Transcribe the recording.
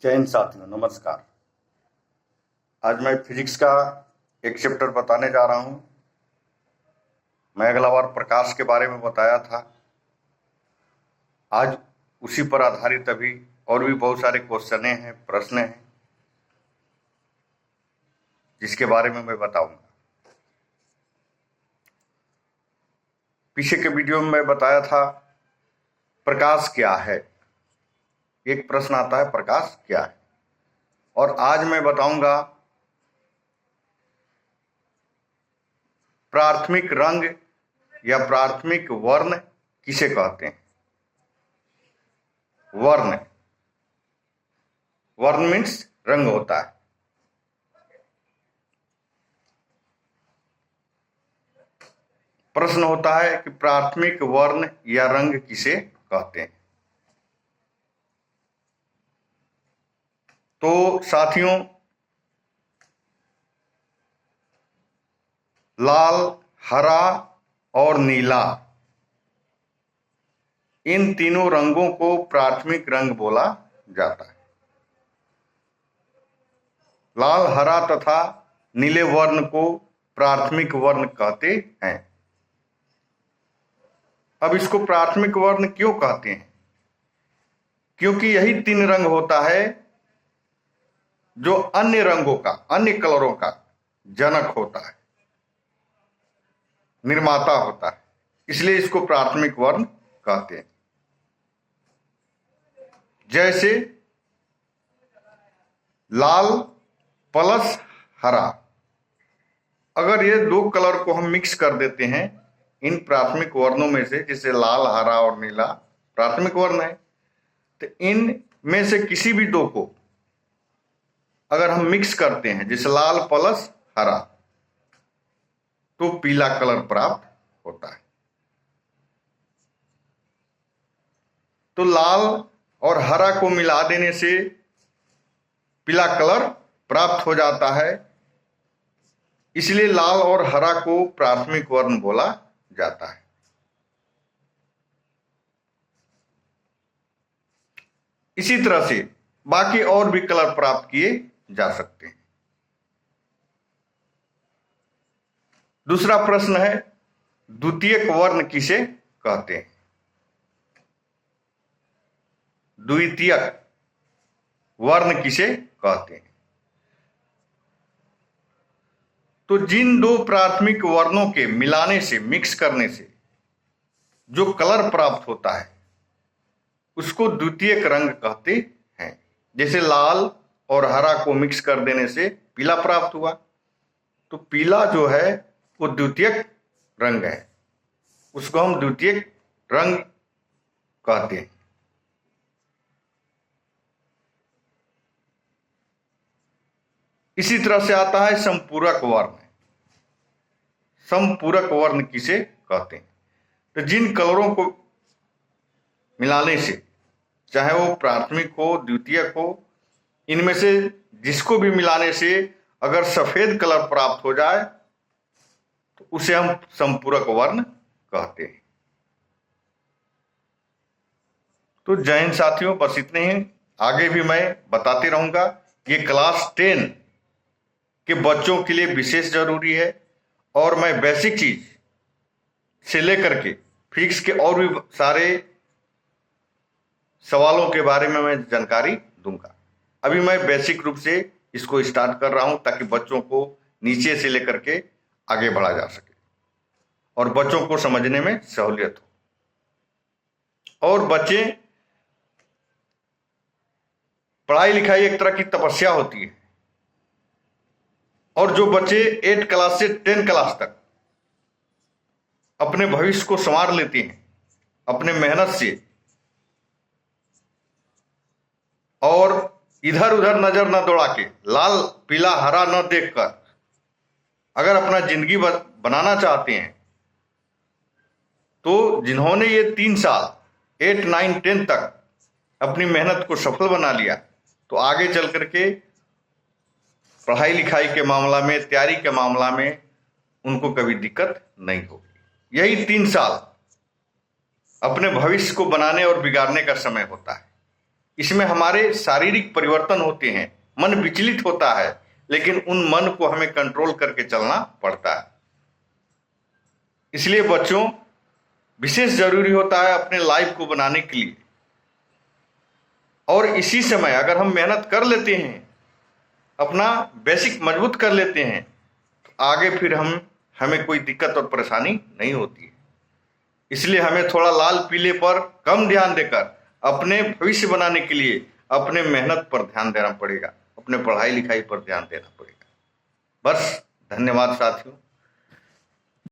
जय हिंद साथियों, नमस्कार। आज मैं फिजिक्स का एक चैप्टर बताने जा रहा हूं। मैं अगला बार प्रकाश के बारे में बताया था। आज उसी पर आधारित अभी और भी बहुत सारे क्वेश्चन हैं, प्रश्न हैं, जिसके बारे में मैं बताऊंगा। पीछे के वीडियो में मैं बताया था प्रकाश क्या है। एक प्रश्न आता है, प्रकाश क्या है। और आज मैं बताऊंगा प्राथमिक रंग या प्राथमिक वर्ण किसे कहते हैं। वर्ण मीन्स रंग होता है। प्रश्न होता है कि प्राथमिक वर्ण या रंग किसे कहते हैं। तो साथियों, लाल, हरा और नीला, इन तीनों रंगों को प्राथमिक रंग बोला जाता है। लाल, हरा तथा नीले वर्ण को प्राथमिक वर्ण कहते हैं। अब इसको प्राथमिक वर्ण क्यों कहते हैं? क्योंकि यही तीन रंग होता है जो अन्य रंगों का, अन्य कलरों का जनक होता है, निर्माता होता है। इसलिए इसको प्राथमिक वर्ण कहते हैं। जैसे लाल प्लस हरा, अगर ये दो कलर को हम मिक्स कर देते हैं इन प्राथमिक वर्णों में से, जैसे लाल, हरा और नीला प्राथमिक वर्ण है, तो इन में से किसी भी दो को अगर हम मिक्स करते हैं, जैसे लाल प्लस हरा, तो पीला कलर प्राप्त होता है। तो लाल और हरा को मिला देने से पीला कलर प्राप्त हो जाता है। इसलिए लाल और हरा को प्राथमिक वर्ण बोला जाता है। इसी तरह से बाकी और भी कलर प्राप्त किए जा सकते हैं। दूसरा प्रश्न है, द्वितीयक वर्ण किसे कहते हैं? द्वितीयक वर्ण किसे कहते हैं? तो जिन दो प्राथमिक वर्णों के मिलाने से, मिक्स करने से जो कलर प्राप्त होता है उसको द्वितीयक रंग कहते हैं। जैसे लाल और हरा को मिक्स कर देने से पीला प्राप्त हुआ, तो पीला जो है वो द्वितीयक रंग है, उसको हम द्वितीयक रंग कहते हैं। इसी तरह से आता है संपूरक वर्ण। संपूरक वर्ण किसे कहते हैं? तो जिन कलरों को मिलाने से, चाहे वो प्राथमिक हो, द्वितीयक हो, इनमें से जिसको भी मिलाने से अगर सफेद कलर प्राप्त हो जाए तो उसे हम संपूरक वर्ण कहते हैं। तो जय हिंद साथियों, बस इतने ही। आगे भी मैं बताते रहूंगा। ये क्लास 10 के बच्चों के लिए विशेष जरूरी है और मैं बेसिक चीज से लेकर के फिजिक्स के और भी सारे सवालों के बारे में मैं जानकारी दूंगा। अभी मैं बेसिक रूप से इसको स्टार्ट कर रहा हूं ताकि बच्चों को नीचे से लेकर के आगे बढ़ा जा सके और बच्चों को समझने में सहूलियत हो। और बच्चे, पढ़ाई लिखाई एक तरह की तपस्या होती है, और जो बच्चे 8 क्लास से 10 क्लास तक अपने भविष्य को संवार लेते हैं अपने मेहनत से, और इधर उधर नजर न दौड़ा के, लाल पीला हरा न देखकर अगर अपना जिंदगी बनाना चाहते हैं, तो जिन्होंने ये 3 साल 8, 9, 10 तक अपनी मेहनत को सफल बना लिया, तो आगे चल करके पढ़ाई लिखाई के मामला में, तैयारी के मामला में उनको कभी दिक्कत नहीं होगी। यही 3 साल अपने भविष्य को बनाने और बिगाड़ने का समय होता है। इसमें हमारे शारीरिक परिवर्तन होते हैं, मन विचलित होता है, लेकिन उन मन को हमें कंट्रोल करके चलना पड़ता है। इसलिए बच्चों, विशेष जरूरी होता है अपने लाइफ को बनाने के लिए। और इसी समय अगर हम मेहनत कर लेते हैं, अपना बेसिक मजबूत कर लेते हैं, तो आगे फिर हमें कोई दिक्कत और परेशानी नहीं होती है। इसलिए हमें थोड़ा लाल पीले पर कम ध्यान देकर अपने भविष्य बनाने के लिए अपने मेहनत पर ध्यान देना पड़ेगा, अपने पढ़ाई लिखाई पर ध्यान देना पड़ेगा। बस, धन्यवाद साथियों।